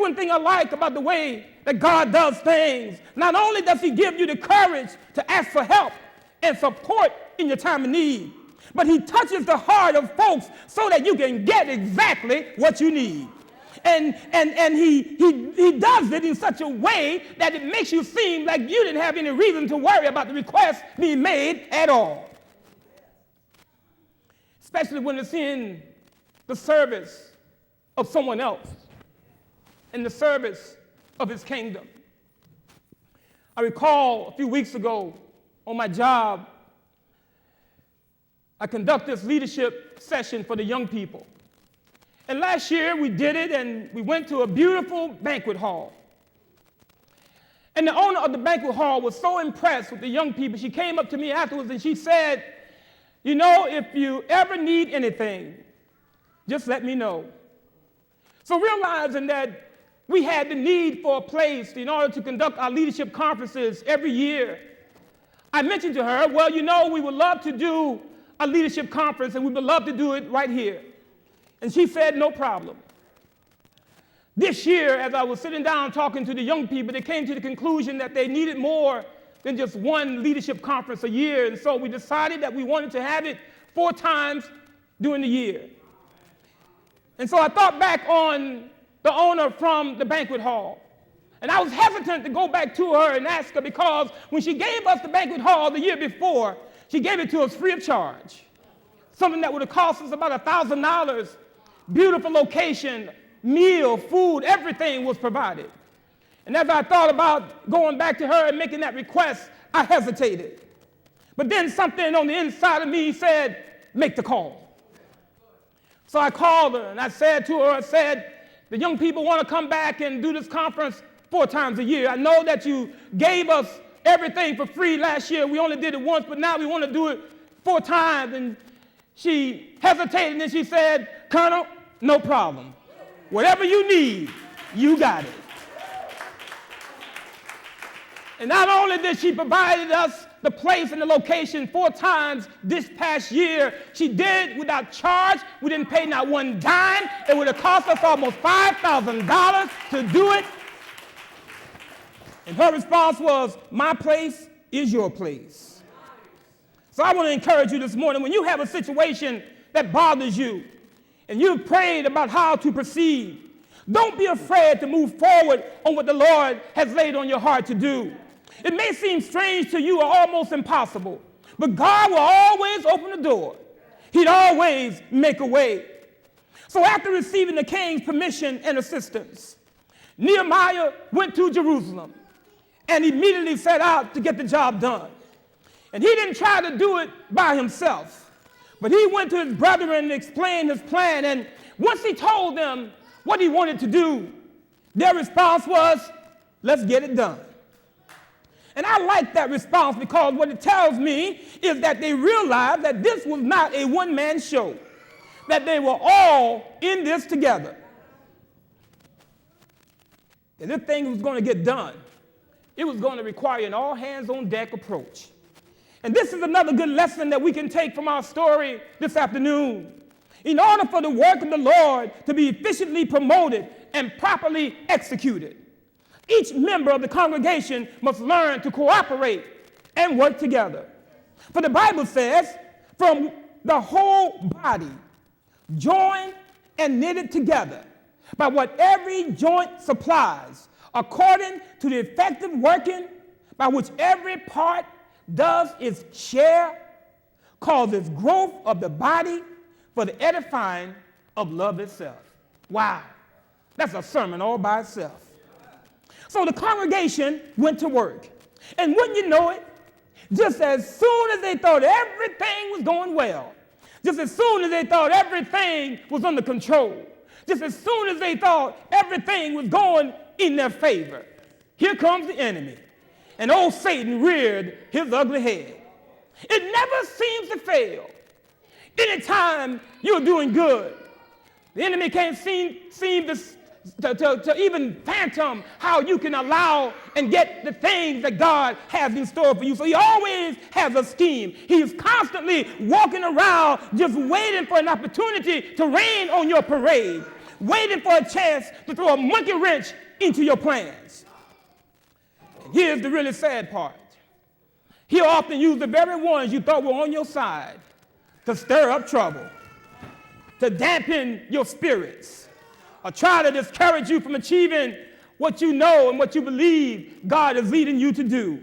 one thing I like about the way that God does things. Not only does he give you the courage to ask for help and support in your time of need, but he touches the heart of folks so that you can get exactly what you need. And he does it in such a way that it makes you seem like you didn't have any reason to worry about the request being made at all. Especially when it's in the service of someone else, in the service of his kingdom. I recall a few weeks ago on my job, I conduct this leadership session for the young people. And last year we did it, and we went to a beautiful banquet hall. And the owner of the banquet hall was so impressed with the young people, she came up to me afterwards and she said, you know, if you ever need anything, just let me know. So realizing that we had the need for a place in order to conduct our leadership conferences every year, I mentioned to her, well, you know, we would love to do a leadership conference, and we would love to do it right here. And she said, no problem. This year, as I was sitting down talking to the young people, they came to the conclusion that they needed more than just one leadership conference a year. And so we decided that we wanted to have it 4 times during the year. And so I thought back on the owner from the banquet hall. And I was hesitant to go back to her and ask her, because when she gave us the banquet hall the year before, she gave it to us free of charge. Something that would have cost us about $1,000. Beautiful location, meal, food, everything was provided. And as I thought about going back to her and making that request, I hesitated. But then something on the inside of me said, make the call. So I called her and I said to her, the young people want to come back and do this conference 4 times a year. I know that you gave us everything for free last year. We only did it once, but now we want to do it 4 times. And she hesitated and then she said, Colonel, no problem. Whatever you need, you got it. And not only did she provide us the place and the location 4 times this past year, she did it without charge. We didn't pay not one dime. It would have cost us almost $5,000 to do it. And her response was, my place is your place. So I want to encourage you this morning, when you have a situation that bothers you and you've prayed about how to proceed, don't be afraid to move forward on what the Lord has laid on your heart to do. It may seem strange to you or almost impossible, but God will always open the door. He'd always make a way. So after receiving the king's permission and assistance, Nehemiah went to Jerusalem and immediately set out to get the job done. And he didn't try to do it by himself, but he went to his brethren and explained his plan. And once he told them what he wanted to do, their response was, let's get it done. And I like that response, because what it tells me is that they realized that this was not a one-man show, that they were all in this together. And this thing was going to get done. It was going to require an all-hands-on-deck approach. And this is another good lesson that we can take from our story this afternoon. In order for the work of the Lord to be efficiently promoted and properly executed, each member of the congregation must learn to cooperate and work together. For the Bible says, from the whole body, joined and knitted together by what every joint supplies, according to the effective working by which every part does its share, causes growth of the body for the edifying of love itself. Wow, that's a sermon all by itself. So the congregation went to work. And wouldn't you know it, just as soon as they thought everything was going well, just as soon as they thought everything was under control, just as soon as they thought everything was going in their favor, here comes the enemy. And old Satan reared his ugly head. It never seems to fail. Anytime you're doing good, the enemy can't seem to even phantom how you can allow and get the things that God has in store for you. So he always has a scheme. He's constantly walking around just waiting for an opportunity to rain on your parade. waiting for a chance to throw a monkey wrench into your plans. And here's the really sad part. He'll often use the very ones you thought were on your side to stir up trouble, to dampen your spirits, or try to discourage you from achieving what you know and what you believe God is leading you to do.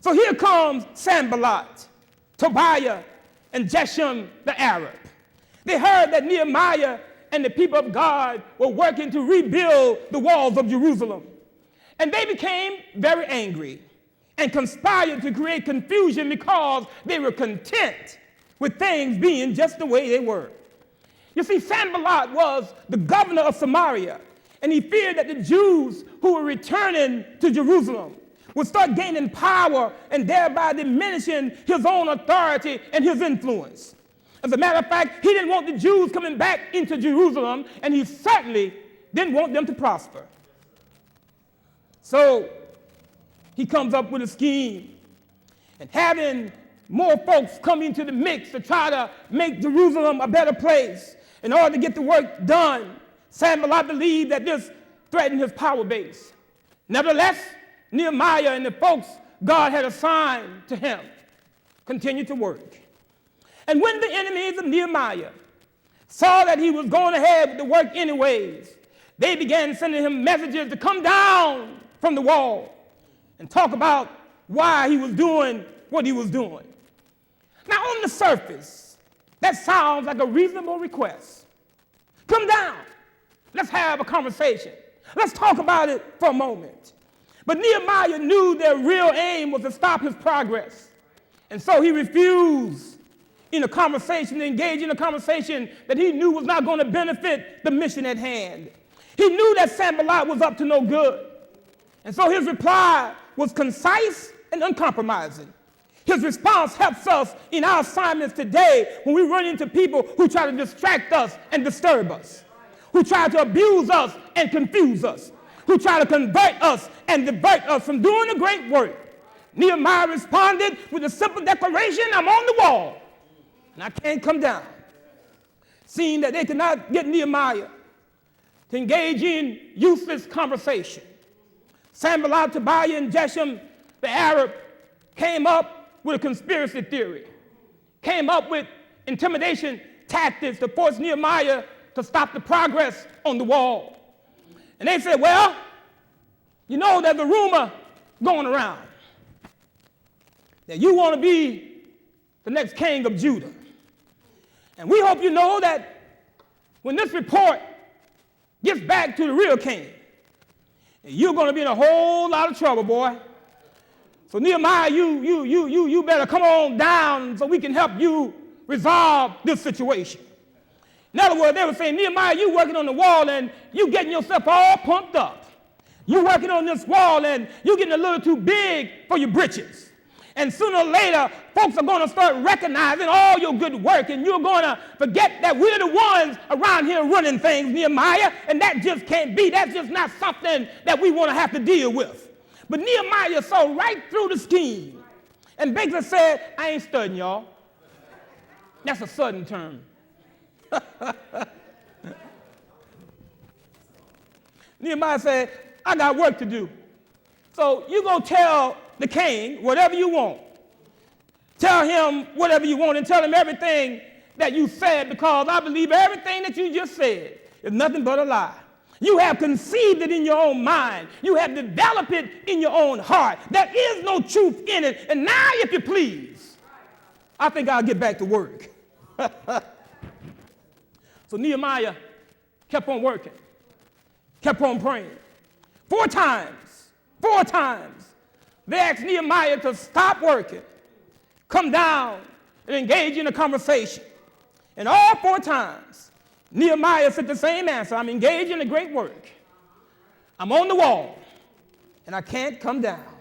So here comes Sanballat, Tobiah, and Geshem the Arab. They heard that Nehemiah and the people of God were working to rebuild the walls of Jerusalem. And they became very angry and conspired to create confusion because they were content with things being just the way they were. You see, Sanballat was the governor of Samaria, and he feared that the Jews who were returning to Jerusalem would start gaining power and thereby diminishing his own authority and his influence. As a matter of fact, he didn't want the Jews coming back into Jerusalem, and he certainly didn't want them to prosper. So he comes up with a scheme, and having more folks come into the mix to try to make Jerusalem a better place in order to get the work done, Sanballat believed that this threatened his power base. Nevertheless, Nehemiah and the folks God had assigned to him continued to work. And when the enemies of Nehemiah saw that he was going ahead with the work anyways, they began sending him messages to come down from the wall and talk about why he was doing what he was doing. Now, on the surface, that sounds like a reasonable request. Come down. Let's have a conversation. Let's talk about it for a moment. But Nehemiah knew their real aim was to stop his progress. And so he refused to engage in a conversation that he knew was not going to benefit the mission at hand. He knew that Sanballat was up to no good. And so his reply was concise and uncompromising. His response helps us in our assignments today when we run into people who try to distract us and disturb us, who try to abuse us and confuse us, who try to convert us and divert us from doing a great work. Nehemiah responded with a simple declaration, I'm on the wall, and I can't come down. Seeing that they could not get Nehemiah to engage in useless conversation, Sanballat, Tobiah, and Geshem the Arab came up with a conspiracy theory, came up with intimidation tactics to force Nehemiah to stop the progress on the wall. And they said, well, you know, there's a rumor going around that you want to be the next king of Judah. And we hope you know that when this report gets back to the real king, you're going to be in a whole lot of trouble, boy. So Nehemiah, you better come on down so we can help you resolve this situation. In other words, they were saying, Nehemiah, you working on the wall and you getting yourself all pumped up. You working on this wall and you getting a little too big for your britches. And sooner or later, folks are going to start recognizing all your good work, and you're going to forget that we're the ones around here running things, Nehemiah, and that just can't be. That's just not something that we want to have to deal with. But Nehemiah saw right through the scheme and basically said, I ain't studying, y'all. That's a Southern term. Nehemiah said, I got work to do. So you go tell the king whatever you want. Tell him whatever you want and tell him everything that you said, because I believe everything that you just said is nothing but a lie. You have conceived it in your own mind. You have developed it in your own heart. There is no truth in it. And now, if you please, I think I'll get back to work. So Nehemiah kept on working, kept on praying. 4 times, they asked Nehemiah to stop working, come down, and engage in a conversation. And all 4 times, Nehemiah said the same answer. I'm engaged in a great work. I'm on the wall, and I can't come down.